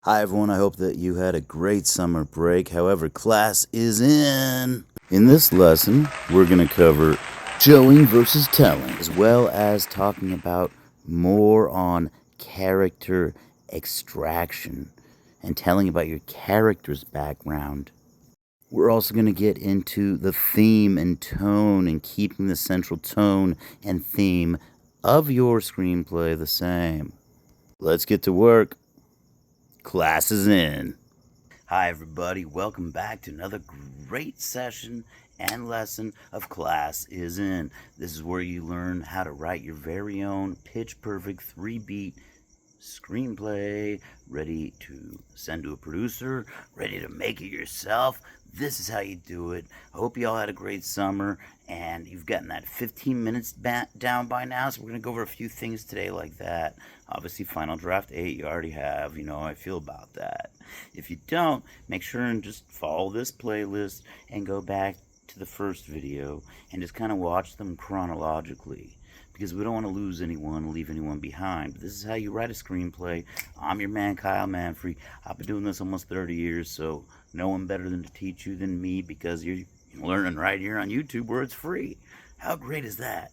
Hi everyone, I hope that you had a great summer break. However, class is in. In this lesson, we're going to cover showing versus telling, as well as talking about more on character extraction and telling about your character's background. We're also going to get into the theme and tone and keeping the central tone and theme of your screenplay the same. Let's get to work. Class is in. Hi, everybody. Welcome back to another great session and lesson of Class is In. This is where you learn how to write your very own pitch perfect 3-beat screenplay, ready to send to a producer, ready to make it yourself. This is how you do it. I hope you all had a great summer and you've gotten that 15 minutes down by now. So we're going to go over a few things today like that. Obviously, Final Draft 8 you already have. You know how I feel about that. If you don't, make sure and just follow this playlist and go back to the first video and just kind of watch them chronologically, because we don't want to lose anyone, leave anyone behind. But this is how you write a screenplay. I'm your man, Kyle Manfrey. I've been doing this almost 30 years, so no one better than to teach you than me, because you're learning right here on YouTube where it's free. How great is that?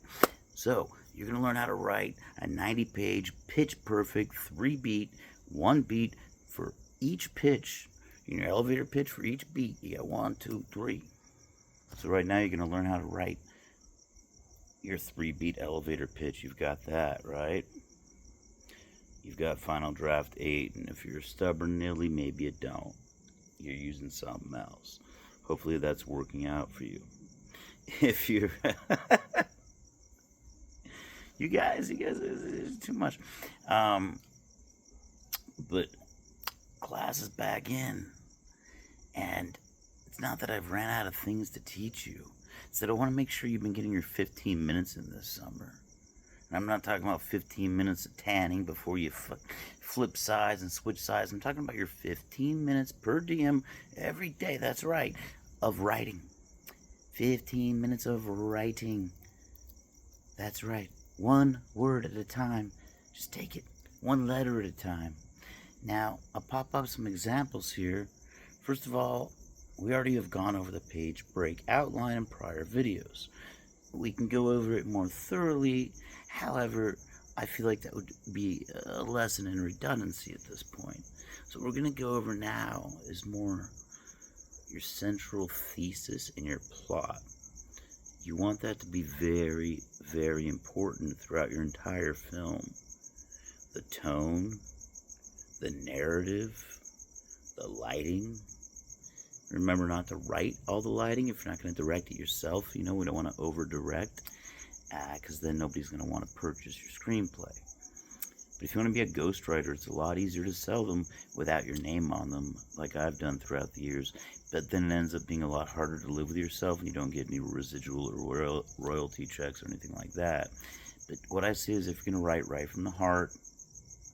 So you're going to learn how to write a 90-page, pitch-perfect, 3-beat, 1 beat for each pitch. In your elevator pitch for each beat, you got 1, 2, 3. So right now you're going to learn how to write your 3-beat elevator pitch. You've got that, right? You've got Final Draft 8, and if you're stubborn, Nilly, maybe you don't. You're using something else. Hopefully that's working out for you. If you're... you guys, it's too much. But class is back in, and it's not that I've ran out of things to teach you. It's that I want to make sure you've been getting your 15 minutes in this summer. And I'm not talking about 15 minutes of tanning before you flip sides and switch sides. I'm talking about your 15 minutes per diem every day. That's right, of writing. 15 minutes of writing. That's right. 1 word at a time. Just take it 1 letter at a time. Now, I'll pop up some examples here. First of all, we already have gone over the page break outline in prior videos. We can go over it more thoroughly. However, I feel like that would be a lesson in redundancy at this point. So what we're going to go over now is more your central thesis and your plot. You want that to be very, very important throughout your entire film. The tone, the narrative, the lighting. Remember not to write all the lighting if you're not going to direct it yourself. You know, we don't want to over-direct, because then nobody's going to want to purchase your screenplay. But if you want to be a ghostwriter, it's a lot easier to sell them without your name on them, like I've done throughout the years. But then it ends up being a lot harder to live with yourself, and you don't get any residual or royalty checks or anything like that. But what I say is, if you're going to write right from the heart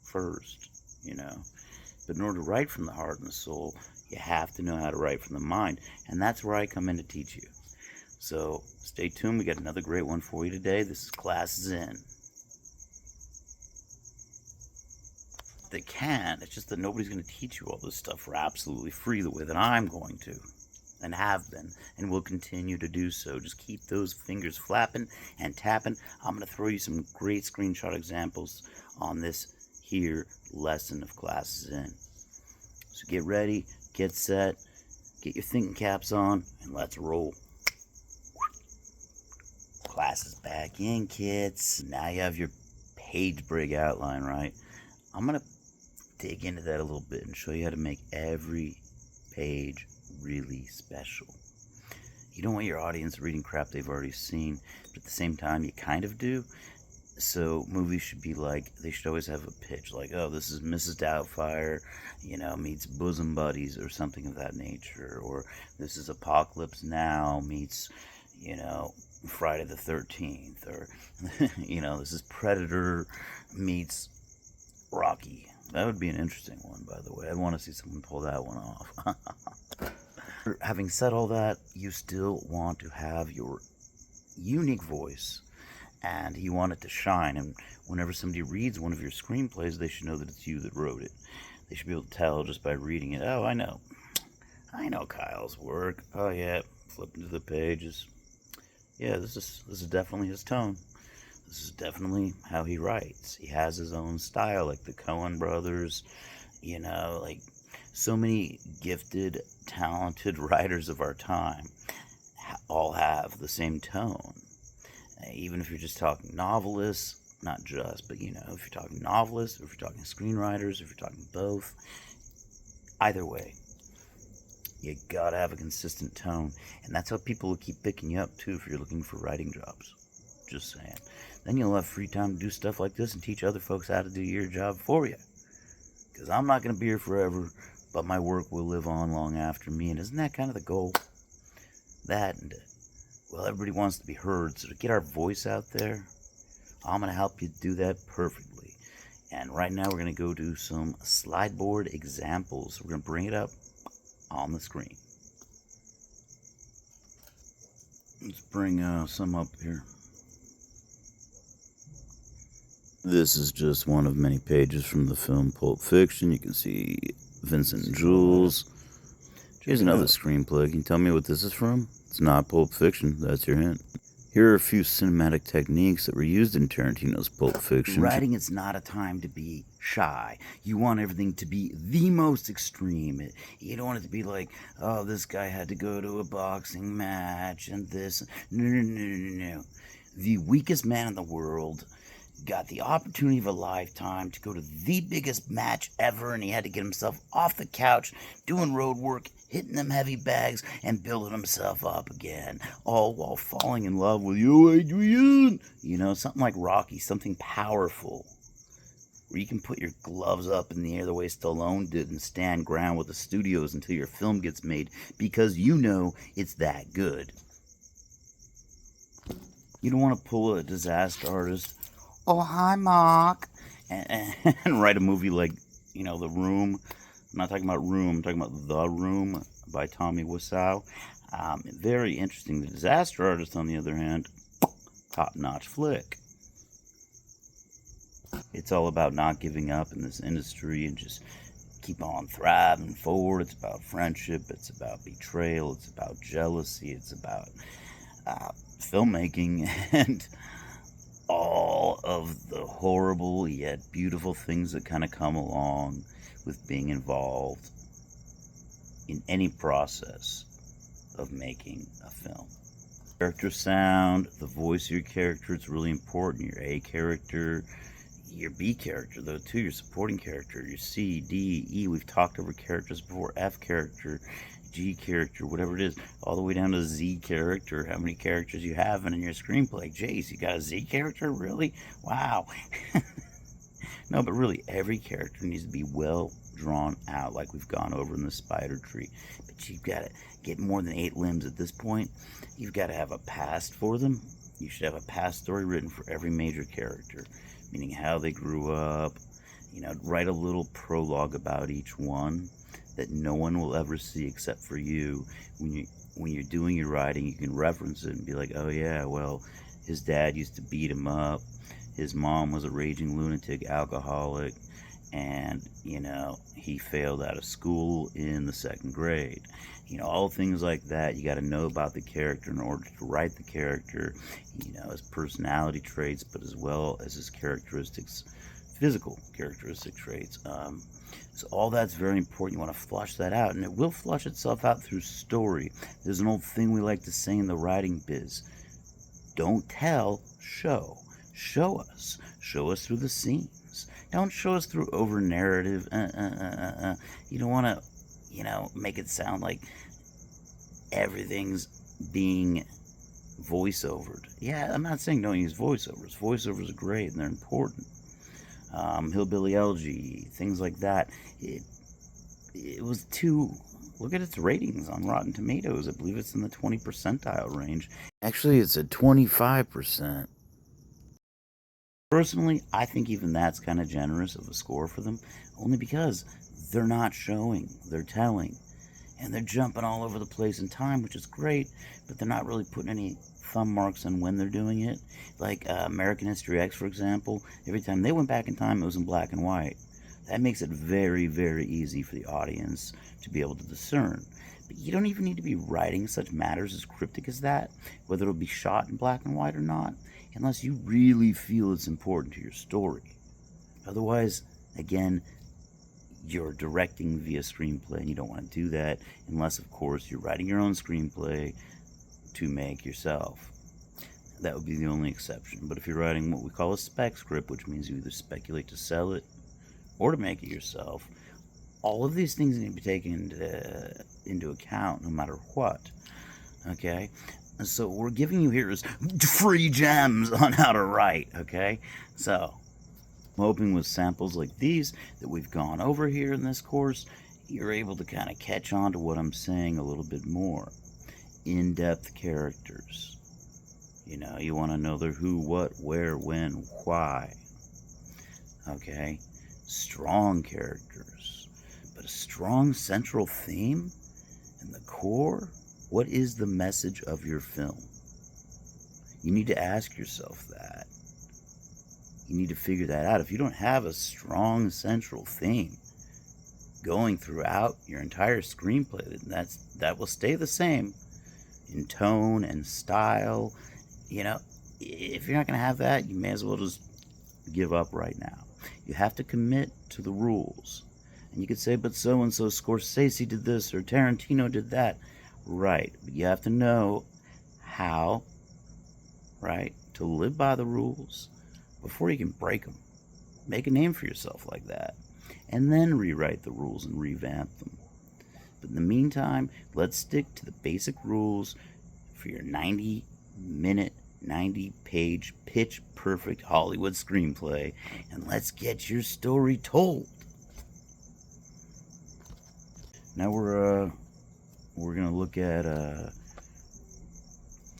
first, you know. But in order to write from the heart and the soul, you have to know how to write from the mind. And that's where I come in to teach you. So stay tuned. We got another great one for you today. This is Class is In. They can. It's just that nobody's going to teach you all this stuff for absolutely free the way that I'm going to, and have been, and will continue to do so. Just keep those fingers flapping and tapping. I'm going to throw you some great screenshot examples on this here lesson of Class is In. So get ready, get set, get your thinking caps on, and let's roll. Class is back in, kids. Now you have your page break outline, right? I'm going to dig into that a little bit and show you how to make every page really special. You don't want your audience reading crap they've already seen, but at the same time, you kind of do. So movies should be like, they should always have a pitch, like, oh, this is Mrs. Doubtfire, meets Bosom Buddies or something of that nature, or this is Apocalypse Now meets, Friday the 13th, or, this is Predator meets Rocky. That would be an interesting one, by the way. I'd want to see someone pull that one off. Having said all that, you still want to have your unique voice, and you want it to shine. And whenever somebody reads one of your screenplays, they should know that it's you that wrote it. They should be able to tell just by reading it. Oh, I know Kyle's work. Oh yeah, flipping to the pages. Yeah, this is definitely his tone. This is definitely how he writes. He has his own style, like the Coen brothers, like so many gifted, talented writers of our time all have the same tone. Even if you're just talking novelists, not just, but if you're talking novelists, if you're talking screenwriters, if you're talking both, either way, you gotta have a consistent tone. And that's how people will keep picking you up too if you're looking for writing jobs. Just saying. Then you'll have free time to do stuff like this and teach other folks how to do your job for you. Because I'm not going to be here forever, but my work will live on long after me. And isn't that kind of the goal? That and, everybody wants to be heard. So to get our voice out there, I'm going to help you do that perfectly. And right now we're going to go do some slide board examples. We're going to bring it up on the screen. Let's bring some up here. This is just one of many pages from the film Pulp Fiction. You can see Vincent Jules. Here's another screenplay. Can you tell me what this is from? It's not Pulp Fiction. That's your hint. Here are a few cinematic techniques that were used in Tarantino's Pulp Fiction. Writing is not a time to be shy. You want everything to be the most extreme. You don't want it to be like, oh, this guy had to go to a boxing match and this. No. The weakest man in the world got the opportunity of a lifetime to go to the biggest match ever, and he had to get himself off the couch, doing road work, hitting them heavy bags, and building himself up again, all while falling in love with you, Adrian. Something like Rocky, something powerful, where you can put your gloves up in the air the way Stallone did and stand ground with the studios until your film gets made, because it's that good. You don't want to pull a disaster artist, oh, hi, Mark, and write a movie like, The Room. I'm not talking about Room, I'm talking about The Room by Tommy Wiseau. Very interesting. The Disaster Artist, on the other hand, top-notch flick. It's all about not giving up in this industry and just keep on thriving forward. It's about friendship, it's about betrayal, it's about jealousy, it's about filmmaking, and all of the horrible yet beautiful things that kind of come along with being involved in any process of making a film. Character sound, the voice of your character, it's really important. Your A character, your B character though too, your supporting character, your C, D, E, we've talked over characters before, F character, G character, whatever it is, all the way down to Z character, how many characters you have in your screenplay. Jace, you got a Z character? Really? Wow. No, but really, every character needs to be well drawn out, like we've gone over in the Spider Tree. But you've got to get more than 8 limbs at this point. You've got to have a past for them. You should have a past story written for every major character, meaning how they grew up. Write a little prologue about each one that no one will ever see except for you. When you're doing your writing, you can reference it and be like, oh yeah, well, his dad used to beat him up. His mom was a raging lunatic alcoholic, and he failed out of school in the 2nd grade. All things like that. You got to know about the character in order to write the character, his personality traits, but as well as his characteristics, physical characteristic traits. So all that's very important. You want to flush that out, and it will flush itself out through story. There's an old thing we like to say in the writing biz: don't tell, show. Show us through the scenes. Don't show us through over narrative. You don't want to make it sound like everything's being voiceovered. Yeah, I'm not saying don't use voiceovers. Voiceovers are great and they're important. Hillbilly Elegy, things like that. It was too. Look at its ratings on Rotten Tomatoes. I believe it's in the 20 percentile range. Actually, it's at 25%. Personally, I think even that's kind of generous of a score for them, only because they're not showing, they're telling. And they're jumping all over the place in time, which is great, but they're not really putting any thumb marks on when they're doing it. Like American History X, for example, every time they went back in time, it was in black and white. That makes it very, very easy for the audience to be able to discern. But you don't even need to be writing such matters as cryptic as that, whether it'll be shot in black and white or not, unless you really feel it's important to your story. Otherwise, again, you're directing via screenplay, and you don't want to do that unless, of course, you're writing your own screenplay to make yourself. That would be the only exception. But if you're writing what we call a spec script, which means you either speculate to sell it or to make it yourself, all of these things need to be taken into account no matter what. Okay? So what we're giving you here is free gems on how to write. Okay? So I'm hoping with samples like these that we've gone over here in this course, you're able to kind of catch on to what I'm saying a little bit more. In-depth characters. You know, you want to know their who, what, where, when, why. Okay? Strong characters. But a strong central theme and the core. What is the message of your film? You need to ask yourself that. You need to figure that out. If you don't have a strong central theme going throughout your entire screenplay, then that will stay the same in tone and style. You know, if you're not going to have that, you may as well just give up right now. You have to commit to the rules. And you could say, but so-and-so Scorsese did this or Tarantino did that. Right. But you have to know how, right, to live by the rules before you can break them. Make a name for yourself like that. And then rewrite the rules and revamp them. But in the meantime, let's stick to the basic rules for your 90-minute, 90-page, pitch-perfect Hollywood screenplay, and let's get your story told. Now we're gonna look at a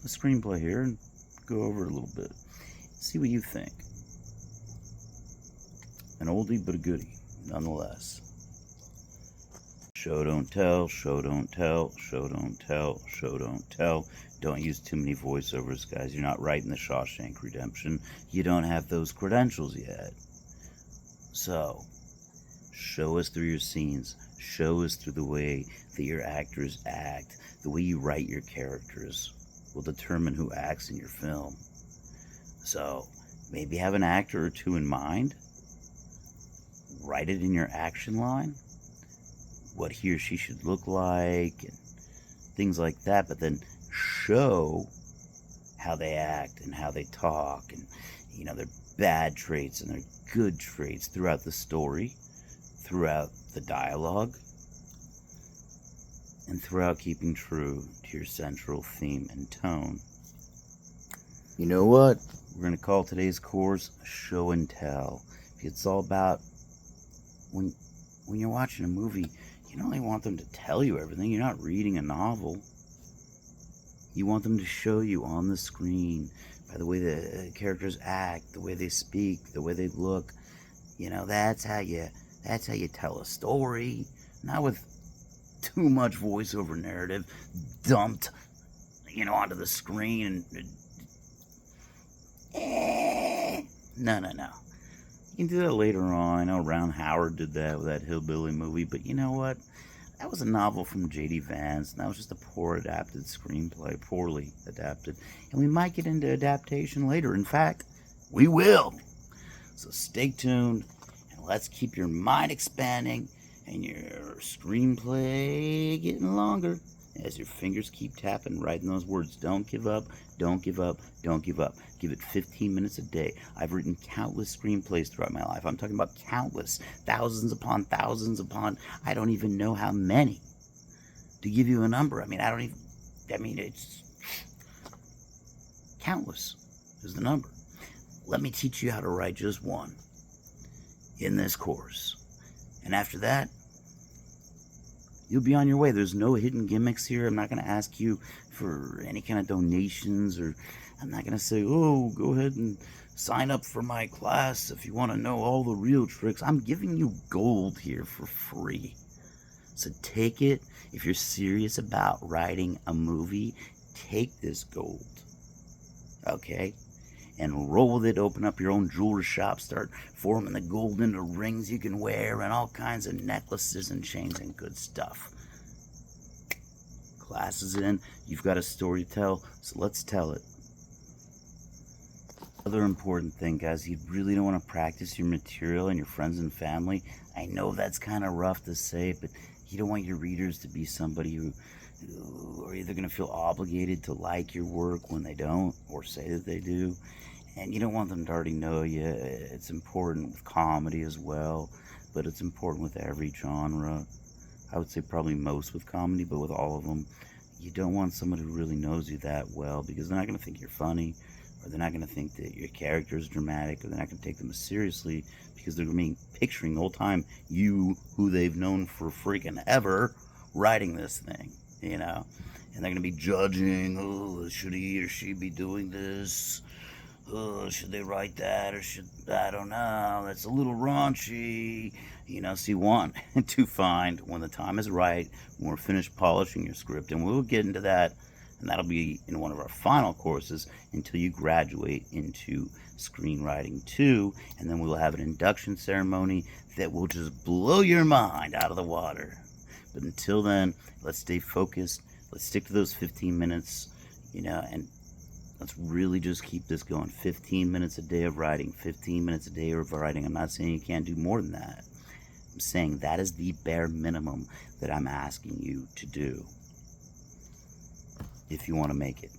screenplay here and go over it a little bit. See what you think. An oldie but a goodie, nonetheless. Show don't tell, show don't tell, show don't tell, show don't tell. Don't use too many voiceovers, guys. You're not writing the Shawshank Redemption. You don't have those credentials yet. So, show us through your scenes. Show us through the way that your actors act. The way you write your characters will determine who acts in your film. So, maybe have an actor or two in mind. Write it in your action line. What he or she should look like, and things like that. But then show how they act and how they talk, and you know, their bad traits and their good traits throughout the story, throughout the dialogue, and throughout keeping true to your central theme and tone. You know what? We're going to call today's course Show and Tell. It's all about when you're watching a movie, you don't only want them to tell you everything. You're not reading a novel. You want them to show you on the screen by the way the characters act, the way they speak, the way they look. You know, that's how you tell a story. Not with too much voiceover narrative dumped, you know, onto the screen and no. You can do that later on. I know Ron Howard did that with that Hillbilly movie, but you know what? That was a novel from J.D. Vance, and that was just a poorly adapted screenplay. And we might get into adaptation later. In fact, we will. So stay tuned, and let's keep your mind expanding and your screenplay getting longer as your fingers keep tapping, writing those words. Don't give up, don't give up, don't give up. Give it 15 minutes a day. I've written countless screenplays throughout my life. I'm talking about countless, thousands upon, I don't even know how many. To give you a number, it's countless is the number. Let me teach you how to write just one in this course. And after that, you'll be on your way. There's no hidden gimmicks here. I'm not going to ask you for any kind of donations, or I'm not going to say, oh, go ahead and sign up for my class if you want to know all the real tricks. I'm giving you gold here for free. So take it. If you're serious about writing a movie, take this gold. Okay? and roll with it. Open up your own jewelry shop, start forming the gold into rings you can wear and all kinds of necklaces and chains and good stuff. Class is in, you've got a story to tell, so let's tell it. Other important thing, guys, you really don't want to practice your material and your friends and family. I know that's kind of rough to say, but you don't want your readers to be somebody who are either going to feel obligated to like your work when they don't, or say that they do. And you don't want them to already know you. It's important with comedy as well, but it's important with every genre. I would say probably most with comedy, but with all of them, you don't want someone who really knows you that well, because they're not going to think you're funny, or they're not going to think that your character is dramatic, or they're not going to take them as seriously, because they're going to be picturing the whole time you, who they've known for freaking ever, writing this thing, you know? And they're going to be judging, oh, should he or she be doing this? Oh, should they write that, or should, I don't know, that's a little raunchy, you know. So you want to find, when the time is right, when we're finished polishing your script, and we'll get into that, and that'll be in one of our final courses until you graduate into Screenwriting 2, and then we'll have an induction ceremony that will just blow your mind out of the water. But until then, let's stay focused, let's stick to those 15 minutes, you know, and let's really just keep this going. 15 minutes a day of writing, 15 minutes a day of writing. I'm not saying you can't do more than that. I'm saying that is the bare minimum that I'm asking you to do if you want to make it.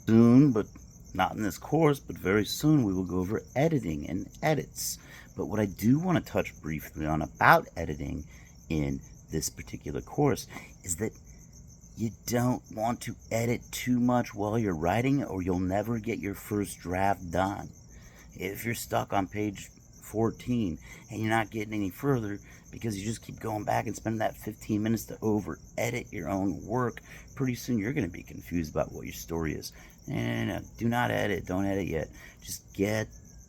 Soon, but not in this course, but very soon, we will go over editing and edits. But what I do want to touch briefly on about editing in this particular course is that you don't want to edit too much while you're writing, or you'll never get your first draft done. If you're stuck on page 14 and you're not getting any further because you just keep going back and spending that 15 minutes to over edit your own work, pretty soon you're going to be confused about what your story is. No, do not edit. Don't edit yet. Just get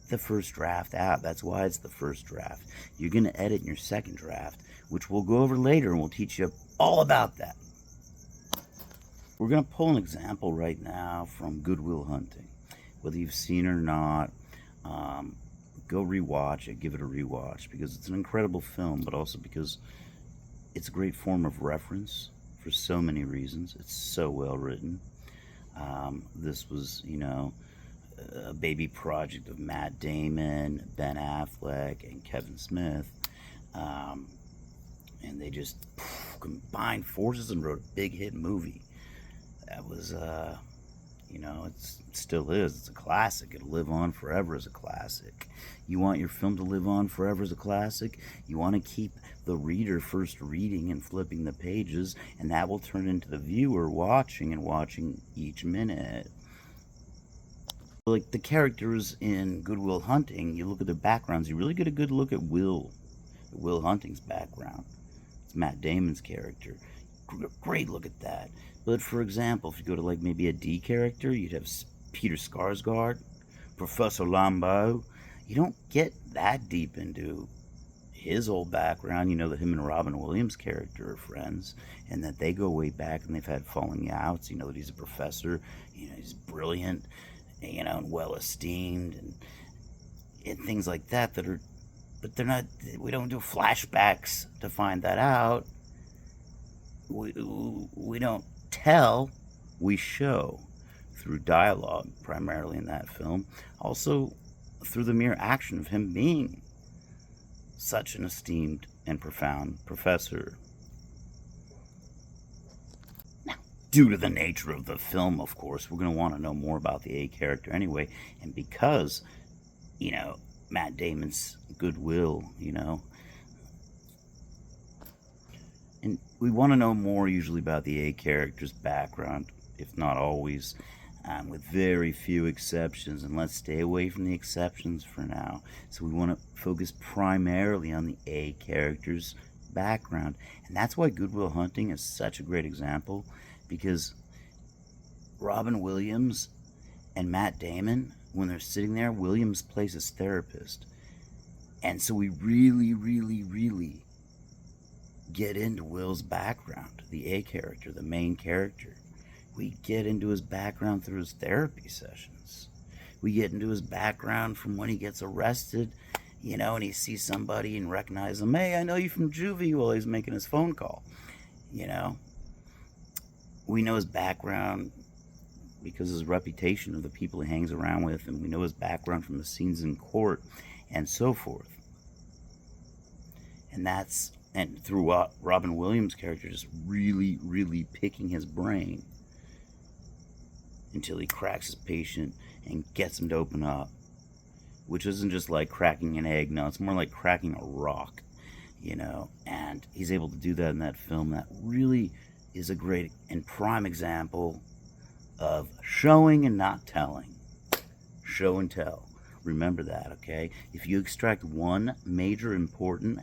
the first draft out. That's why it's the first draft. You're going to edit in your second draft, which we'll go over later, and we'll teach you all about that. We're going to pull an example right now from Good Will Hunting. Whether you've seen it or not, go rewatch it, give it a rewatch, because it's an incredible film, but also because it's a great form of reference for so many reasons. It's so well written. This was, you know, a baby project of Matt Damon, Ben Affleck, and Kevin Smith. And they just combined forces and wrote a big hit movie. That was, you know, it still is. It's a classic. It'll live on forever as a classic. You want your film to live on forever as a classic? You want to keep the reader first reading and flipping the pages, and that will turn into the viewer watching and watching each minute. Like the characters in Good Will Hunting, you look at their backgrounds, you really get a good look at Will Hunting's background. It's Matt Damon's character. Great look at that. But for example, if you go to like maybe a D character, you'd have Peter Skarsgård, Professor Lambeau. You don't get that deep into his whole background. You know that him and Robin Williams' character are friends, and that they go way back, and they've had falling outs. You know that he's a professor. You know he's brilliant, you know, and well esteemed, and things like that. That are, but they're not. We don't do flashbacks to find that out. We don't tell, we show through dialogue, primarily in that film. Also through the mere action of him being such an esteemed and profound professor. Now, due to the nature of the film, of course, we're going to want to know more about the A character anyway, and because, you know, Matt Damon's goodwill, you know, and we want to know more usually about the A character's background, if not always, with very few exceptions. And let's stay away from the exceptions for now. So we want to focus primarily on the A character's background. And that's why Good Will Hunting is such a great example, because Robin Williams and Matt Damon, when they're sitting there, Williams plays his therapist. And so we really, really, really get into Will's background, the A character, the main character. We get into his background through his therapy sessions. We get into his background from when he gets arrested, and he sees somebody and recognizes him. Hey, I know you from juvie, while he's making his phone call. We know his background because of his reputation of the people he hangs around with, and we know his background from the scenes in court and so forth. And through Robin Williams' character just really, really picking his brain until he cracks his patient and gets him to open up, which isn't just like cracking an egg. No, it's more like cracking a rock, and he's able to do that in that film. That really is a great and prime example of showing and not telling. Show and tell. Remember that, okay? If you extract one major important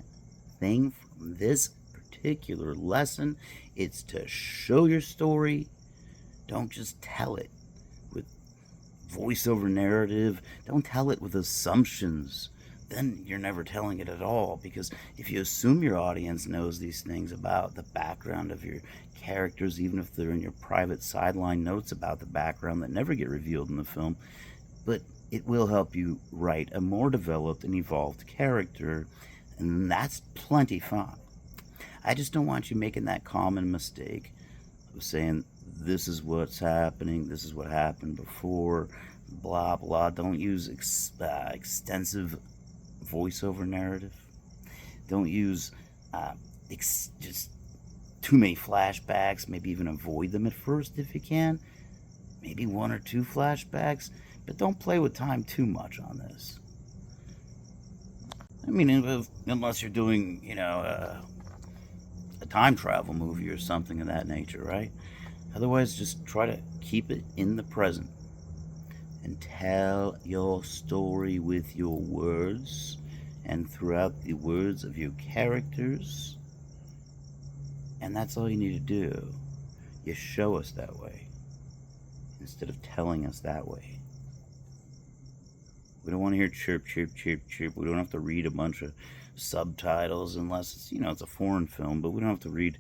thing from this particular lesson, it's to show your story. Don't just tell it with voiceover narrative. Don't tell it with assumptions. Then you're never telling it at all, because if you assume your audience knows these things about the background of your characters, even if they're in your private sideline notes about the background that never get revealed in the film, but it will help you write a more developed and evolved character, and that's plenty fine. I just don't want you making that common mistake of saying, this is what's happening, this is what happened before, blah, blah. Don't use extensive voiceover narrative. Don't use just too many flashbacks. Maybe even avoid them at first if you can. Maybe one or two flashbacks, but don't play with time too much on this. I mean, unless you're doing, a time travel movie or something of that nature, right? Otherwise, just try to keep it in the present and tell your story with your words and throughout the words of your characters. And that's all you need to do. You show us that way instead of telling us that way. We don't want to hear chirp, chirp, chirp, chirp. We don't have to read a bunch of subtitles unless it's, it's a foreign film, but we don't have to read,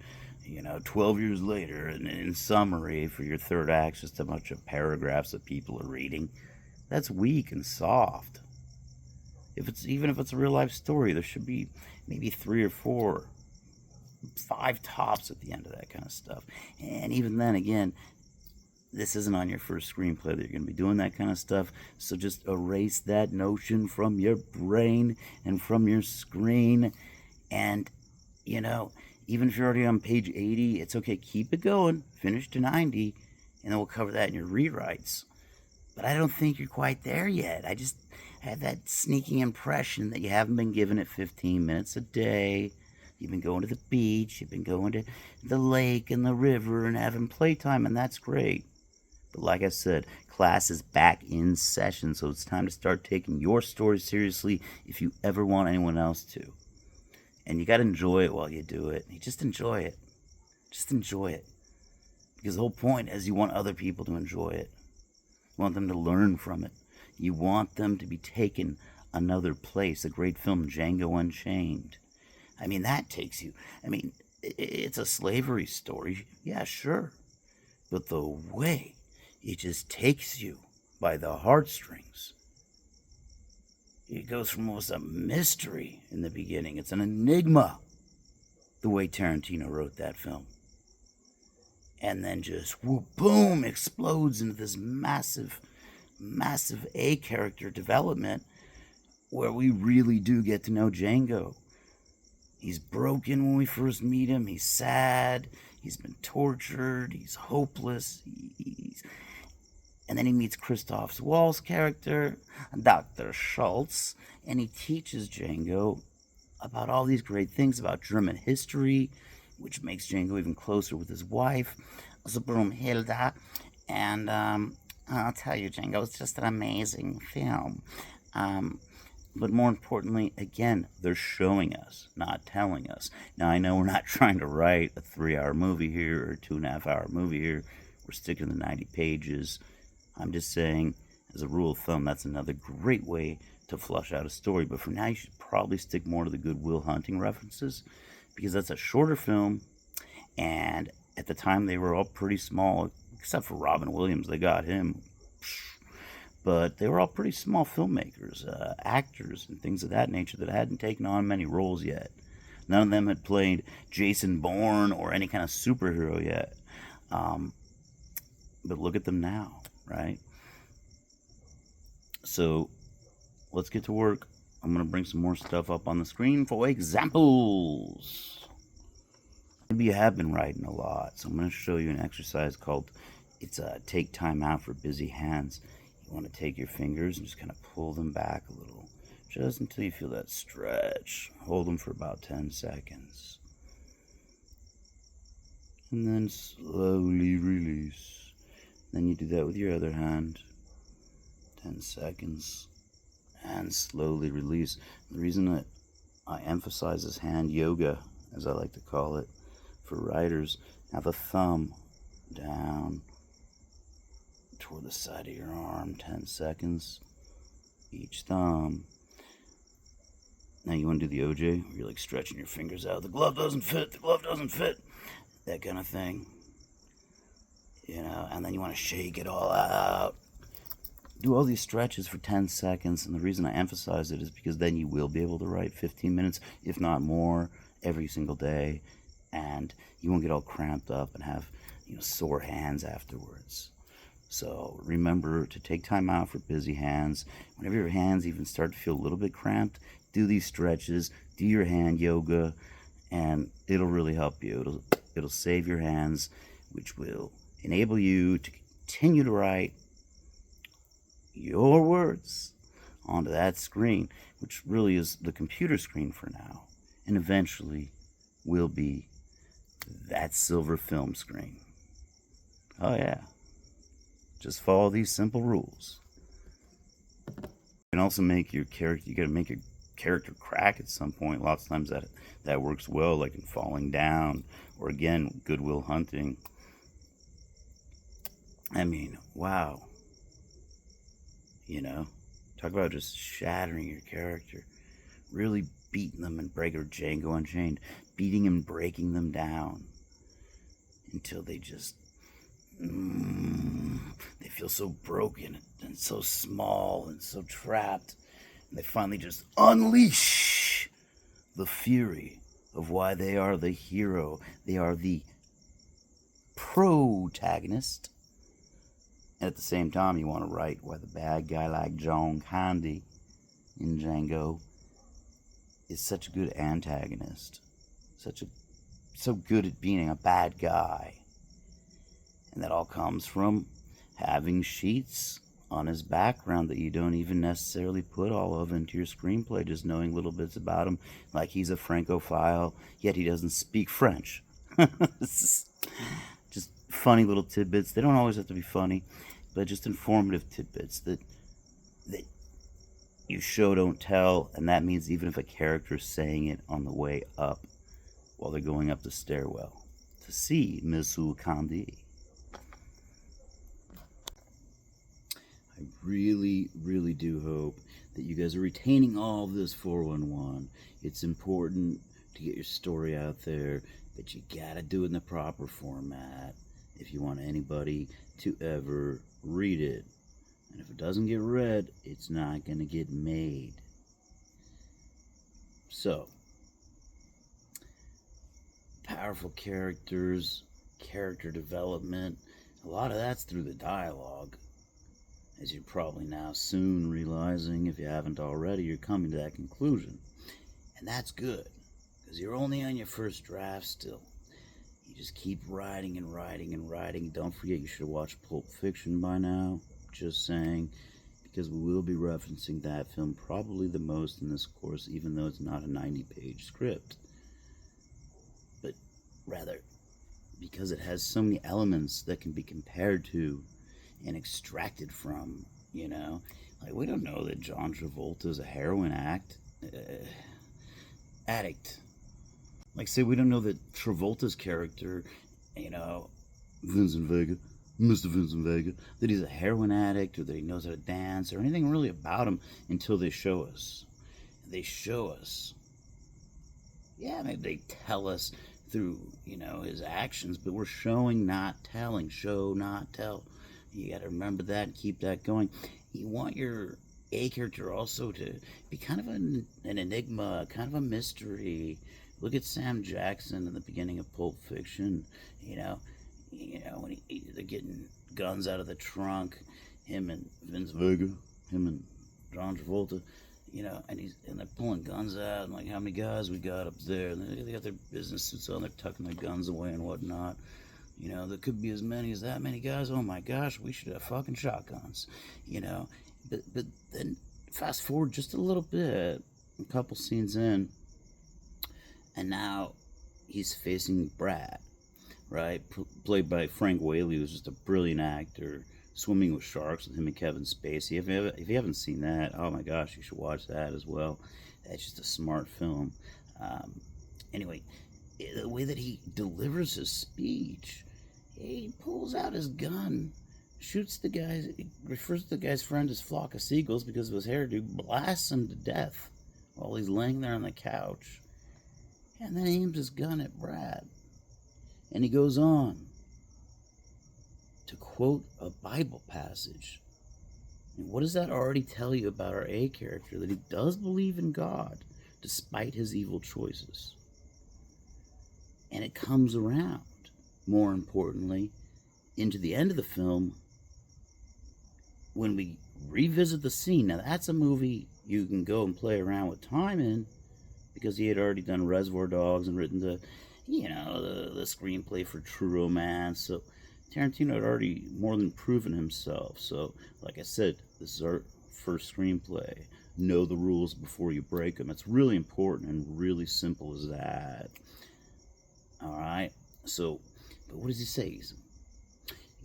12 years later and in summary for your third act, just a bunch of paragraphs that people are reading. That's weak and soft. Even if it's a real life story, there should be maybe 3 or 4, 5 tops at the end of that kind of stuff. And even then, again, this isn't on your first screenplay that you're going to be doing that kind of stuff, so just erase that notion from your brain and from your screen. And, even if you're already on page 80, it's okay, keep it going, finish to 90, and then we'll cover that in your rewrites. But I don't think you're quite there yet. I just have that sneaking impression that you haven't been giving it 15 minutes a day. You've been going to the beach, you've been going to the lake and the river and having playtime, and that's great. But like I said, class is back in session, so it's time to start taking your story seriously if you ever want anyone else to. And you got to enjoy it while you do it. You just enjoy it. Just enjoy it. Because the whole point is you want other people to enjoy it. You want them to learn from it. You want them to be taken another place. A great film, Django Unchained. I mean, that takes you. I mean, it's a slavery story. Yeah, sure. But the way it just takes you by the heartstrings. It goes from almost a mystery in the beginning. It's an enigma, the way Tarantino wrote that film. And then just, whoop, boom, explodes into this massive, massive A character development where we really do get to know Django. He's broken when we first meet him. He's sad. He's been tortured. He's hopeless. And then he meets Christoph Waltz's character, Dr. Schultz, and he teaches Django about all these great things about German history, which makes Django even closer with his wife, Brunhilde. And I'll tell you, Django, it's just an amazing film. But more importantly, again, they're showing us, not telling us. Now, I know we're not trying to write a 3-hour movie here or a 2.5-hour movie here. We're sticking to 90 pages. I'm just saying, as a rule of thumb, that's another great way to flush out a story. But for now, you should probably stick more to the Good Will Hunting references, because that's a shorter film, and at the time they were all pretty small, except for Robin Williams. They got him. But they were all pretty small filmmakers, actors, and things of that nature that hadn't taken on many roles yet. None of them had played Jason Bourne or any kind of superhero yet. But look at them now, right? So let's get to work. I'm going to bring some more stuff up on the screen for examples. Maybe you have been writing a lot, so I'm going to show you an exercise called Take Time Out for Busy Hands. You want to take your fingers and just kind of pull them back a little, just until you feel that stretch. Hold them for about 10 seconds. And then slowly release. Then you do that with your other hand. 10 seconds. And slowly release. The reason that I emphasize this hand yoga, as I like to call it, for writers, have the thumb down toward the side of your arm, 10 seconds, each thumb. Now you want to do the OJ, where you're like stretching your fingers out. The glove doesn't fit, that kind of thing. And then you want to shake it all out. Do all these stretches for 10 seconds, and the reason I emphasize it is because then you will be able to write 15 minutes, if not more, every single day, and you won't get all cramped up and have sore hands afterwards. So remember to take time out for busy hands. Whenever your hands even start to feel a little bit cramped, do these stretches, do your hand yoga, and it'll really help you. It'll save your hands, which will enable you to continue to write your words onto that screen, which really is the computer screen for now, and eventually will be that silver film screen. Oh yeah. Just follow these simple rules. You can also make your character, you gotta make your character crack at some point. Lots of times that works well, like in Falling Down, or again, Good Will Hunting. I mean, wow. Talk about just shattering your character. Really beating them and breaking, or Django Unchained, beating and breaking them down until they just they feel so broken and so small and so trapped, and they finally just unleash the fury of why they are the hero. They are the protagonist. And at the same time, you want to write why the bad guy like John Candy in Django is such a good antagonist, so good at being a bad guy. And that all comes from having sheets on his background that you don't even necessarily put all of into your screenplay, just knowing little bits about him, like he's a Francophile, yet he doesn't speak French. Just funny little tidbits. They don't always have to be funny, but just informative tidbits that you show, don't tell, and that means even if a character's saying it on the way up while they're going up the stairwell to see Monsieur Candy. I really, really do hope that you guys are retaining all of this 411. It's important to get your story out there, but you gotta do it in the proper format if you want anybody to ever read it. And if it doesn't get read, it's not gonna get made. So, powerful characters, character development, a lot of that's through the dialogue. As you're probably now soon realizing, if you haven't already, you're coming to that conclusion. And that's good, because you're only on your first draft still. You just keep writing and writing and writing. Don't forget, you should have watched Pulp Fiction by now. Just saying, because we will be referencing that film probably the most in this course, even though it's not a 90-page script. But rather, because it has so many elements that can be compared to and extracted from, like we don't know that John Travolta is a heroin addict. Like, say we don't know that Travolta's character, Vincent Vega, Mr. Vincent Vega, that he's a heroin addict, or that he knows how to dance, or anything really about him until they show us. They show us. Yeah, maybe they tell us through, his actions, but we're showing, not telling. Show, not tell. You got to remember that and keep that going. You want your A character also to be kind of an enigma, kind of a mystery. Look at Sam Jackson in the beginning of Pulp Fiction. When they're getting guns out of the trunk, him and Vince Vega, him and John Travolta, and they're pulling guns out, and like, how many guys we got up there? And they got their business suits on, they're tucking their guns away and whatnot. There could be as many as that many guys. Oh my gosh, we should have fucking shotguns. But then fast forward just a little bit, a couple scenes in, and now he's facing Brad, right? Played by Frank Whaley, who's just a brilliant actor. Swimming with Sharks with him and Kevin Spacey. If you haven't seen that, oh my gosh, you should watch that as well. That's just a smart film. Anyway, the way that he delivers his speech, he pulls out his gun, shoots the guy, refers to the guy's friend as Flock of Seagulls because of his hairdo, blasts him to death while he's laying there on the couch, and then aims his gun at Brad. And he goes on to quote a Bible passage. And what does that already tell you about our A character? That he does believe in God despite his evil choices. And it comes around, more importantly, into the end of the film when we revisit the scene. Now that's a movie you can go and play around with time in, because he had already done Reservoir Dogs and written the screenplay for True Romance. So Tarantino had already more than proven himself. So, like I said, this is our first screenplay. Know the rules before you break them. It's really important and really simple as that. Alright? So, but what does he say?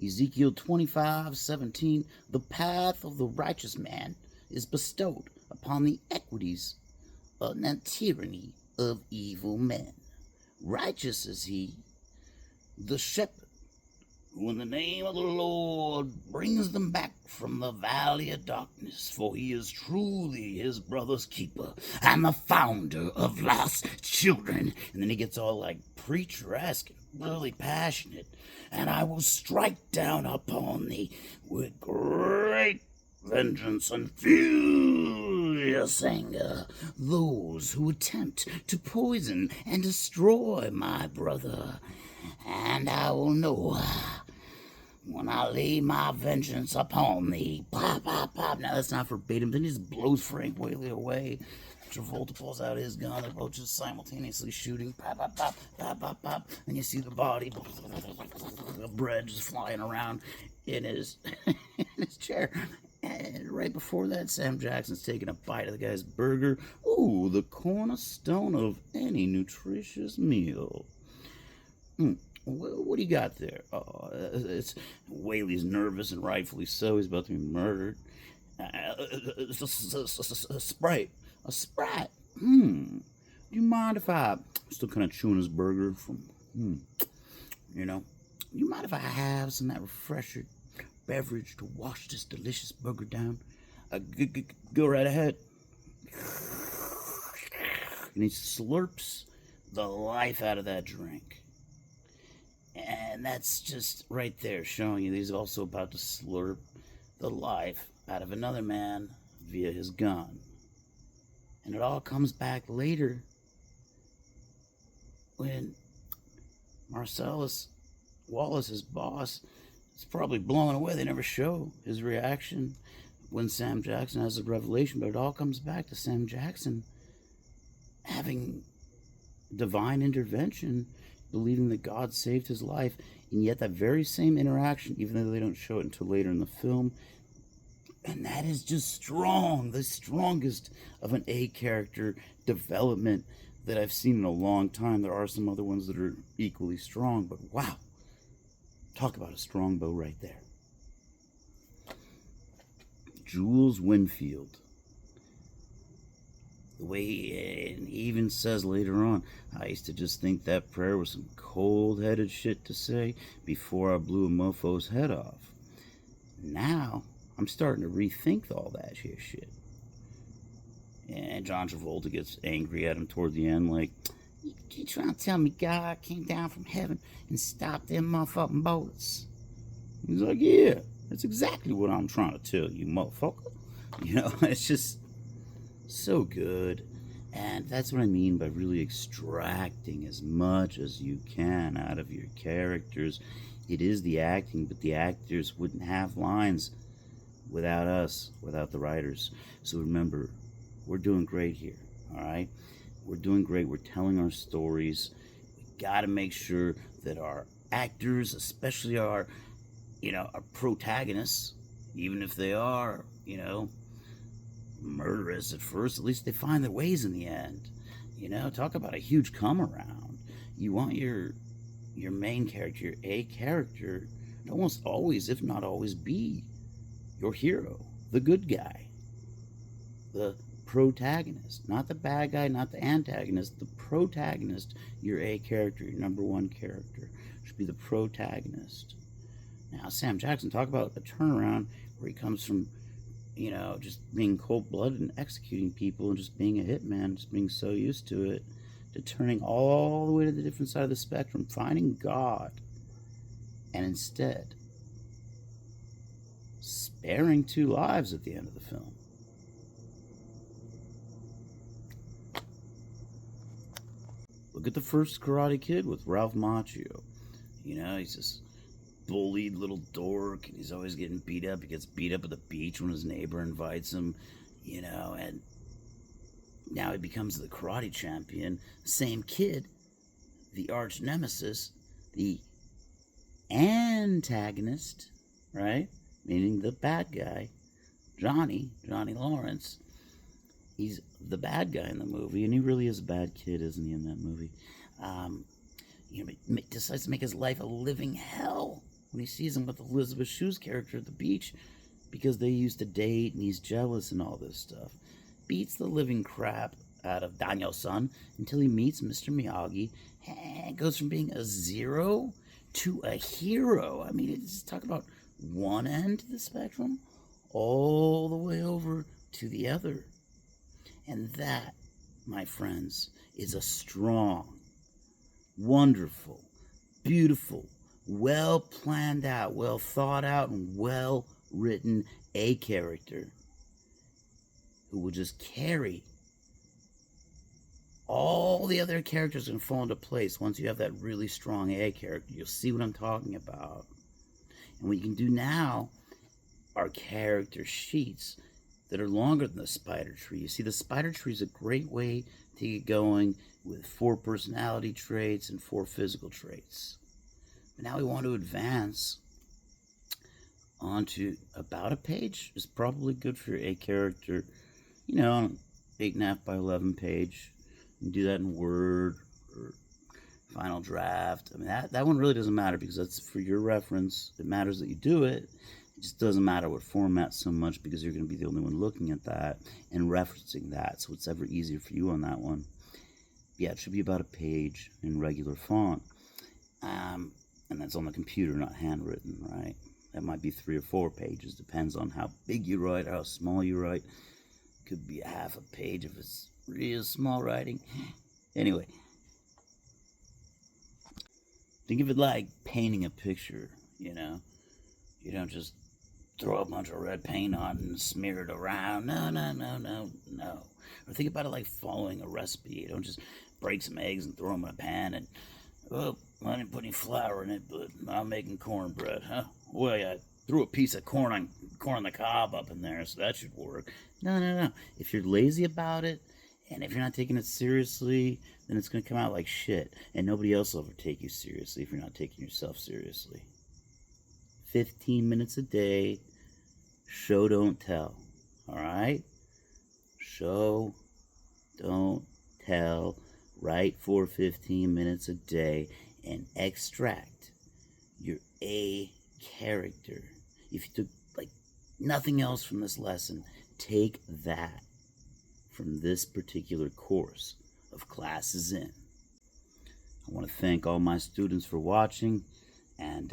Ezekiel 25:17, the path of the righteous man is bestowed upon the equities and tyranny of evil men. Righteous is he, the shepherd, who in the name of the Lord brings them back from the valley of darkness, for he is truly his brother's keeper and the founder of lost children. And then he gets all like preacher-esque, really passionate. And I will strike down upon thee with great vengeance and furious anger those who attempt to poison and destroy my brother. And I will know when I lay my vengeance upon thee. Pop, pop, pop. Now that's not verbatim. Then he just blows Frank Whaley away. Travolta pulls out his gun. They're both just simultaneously shooting. Pop, pop, pop, pop, pop, pop. And you see the body, bread just flying around in his chair. And right before that, Sam Jackson's taking a bite of the guy's burger. Ooh, the cornerstone of any nutritious meal. What do you got there? It's Whaley's nervous, and rightfully so. He's about to be murdered. A Sprite. A Sprite. Do you mind if I'm still kind of chewing his burger from, do you mind if I have some of that refresher beverage to wash this delicious burger down? Go right ahead. And he slurps the life out of that drink. And that's just right there showing you that he's also about to slurp the life out of another man via his gun. And it all comes back later when Marcellus Wallace, his boss, is probably blown away. They never show his reaction when Sam Jackson has a revelation, but it all comes back to Sam Jackson having divine intervention, believing that God saved his life, and yet that very same interaction, even though they don't show it until later in the film, and that is just strong, the strongest of an A character development that I've seen in a long time. There are some other ones that are equally strong, but wow, talk about a strong bow right there. Jules Winfield. The way he even says later on, I used to just think that prayer was some cold-headed shit to say before I blew a mofo's head off. Now, I'm starting to rethink all that shit. And John Travolta gets angry at him toward the end, like, you trying to tell me God came down from heaven and stopped them motherfucking bullets? He's like, yeah, that's exactly what I'm trying to tell you, motherfucker. You know, it's just so good. And that's what I mean by really extracting as much as you can out of your characters. It is the acting, but the actors wouldn't have lines without us, without the writers. So remember, we're doing great here, all right? We're doing great. We're telling our stories. We got to make sure that our actors, especially our protagonists, even if they are, murderous at first, at least they find their ways in the end. Talk about a huge come around. You want your main character, your A character, to almost always, if not always, be your hero, the good guy, the protagonist, not the bad guy, not the antagonist, the protagonist. Your A character, your number one character, should be the protagonist. Now, Sam Jackson, talk about a turnaround where he comes from, just being cold-blooded and executing people and just being a hitman, just being so used to it, to turning all the way to the different side of the spectrum, finding God, and instead sparing 2 lives at the end of the film. Look at the first Karate Kid with Ralph Macchio. He's this bullied little dork, and he's always getting beat up. He gets beat up at the beach when his neighbor invites him, and now he becomes the karate champion. Same kid, the arch nemesis, the antagonist, right? Meaning the bad guy, Johnny Lawrence. He's the bad guy in the movie, and he really is a bad kid, isn't he, in that movie? Decides to make his life a living hell when he sees him with Elizabeth Shue's character at the beach, because they used to date and he's jealous and all this stuff. Beats the living crap out of Daniel-san until he meets Mr. Miyagi and goes from being a zero to a hero. I mean, it's talk about one end of the spectrum all the way over to the other. And that, my friends, is a strong, wonderful, beautiful, well planned out, well thought out, and well written A character who will just carry all the other characters and fall into place. Once you have that really strong A character, you'll see what I'm talking about. And what you can do now are character sheets that are longer than the spider tree. You see, the spider tree is a great way to get going with 4 personality traits and 4 physical traits. But now we want to advance onto about a page. Is probably good for a character, 8.5 by 11 page. You can do that in Word or Final Draft. I mean, that one really doesn't matter because that's for your reference. It matters that you do it. It just doesn't matter what format so much because you're going to be the only one looking at that and referencing that. So it's ever easier for you on that one. Yeah, it should be about a page in regular font. And that's on the computer, not handwritten, right? That might be 3 or 4 pages. Depends on how big you write or how small you write. Could be a half a page if it's real small writing. Anyway, think of it like painting a picture, You don't just throw a bunch of red paint on and smear it around. No. Or think about it like following a recipe. You don't just break some eggs and throw them in a pan and, I didn't put any flour in it, but I'm making cornbread, huh? Well, yeah, I threw a piece of corn on the cob up in there, so that should work. No. If you're lazy about it, and if you're not taking it seriously, then it's going to come out like shit. And nobody else will ever take you seriously if you're not taking yourself seriously. 15 minutes a day, show, don't tell. All right? Show, don't tell. Write for 15 minutes a day and extract your A character. If you took nothing else from this lesson, take that from this particular course of Class Is In. I want to thank all my students for watching, and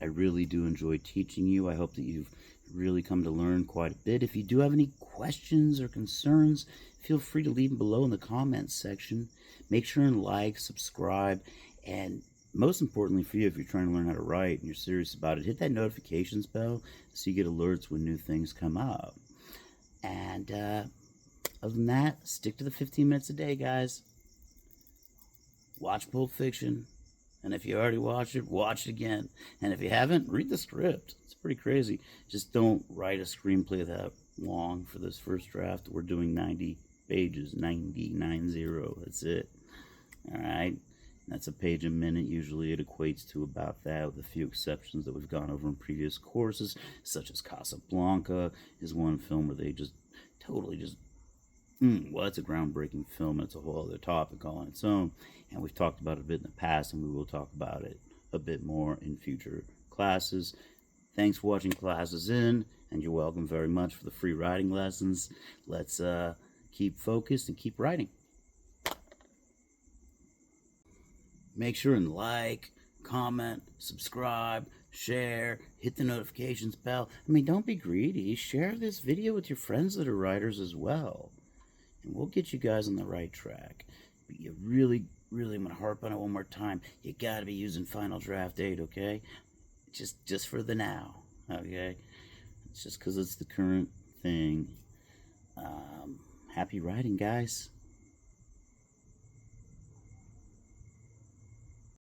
I really do enjoy teaching you. I hope that you've really come to learn quite a bit. If you do have any questions or concerns, feel free to leave them below in the comments section. Make sure and like, subscribe, and most importantly for you, if you're trying to learn how to write and you're serious about it, hit that notifications bell so you get alerts when new things come up. And other than that, stick to the 15 minutes a day, guys. Watch Pulp Fiction. And if you already watched it, watch it again. And if you haven't, read the script. It's pretty crazy. Just don't write a screenplay that long for this first draft. We're doing 90 pages, 90. That's it. All right. That's a page a minute. Usually it equates to about that, with a few exceptions that we've gone over in previous courses, such as Casablanca is one film where they just totally just well, it's a groundbreaking film. It's a whole other topic all on its own, and we've talked about it a bit in the past, and we will talk about it a bit more in future classes. Thanks for watching Classes In, and you're welcome very much for the free writing lessons. Let's keep focused and keep writing. Make sure and like, comment, subscribe, share, hit the notifications bell. I mean, don't be greedy. Share this video with your friends that are writers as well, and we'll get you guys on the right track. But you really, I'm gonna harp on it one more time. You gotta be using Final Draft 8, okay? Just for the now, okay? It's just because it's the current thing. Happy writing, guys.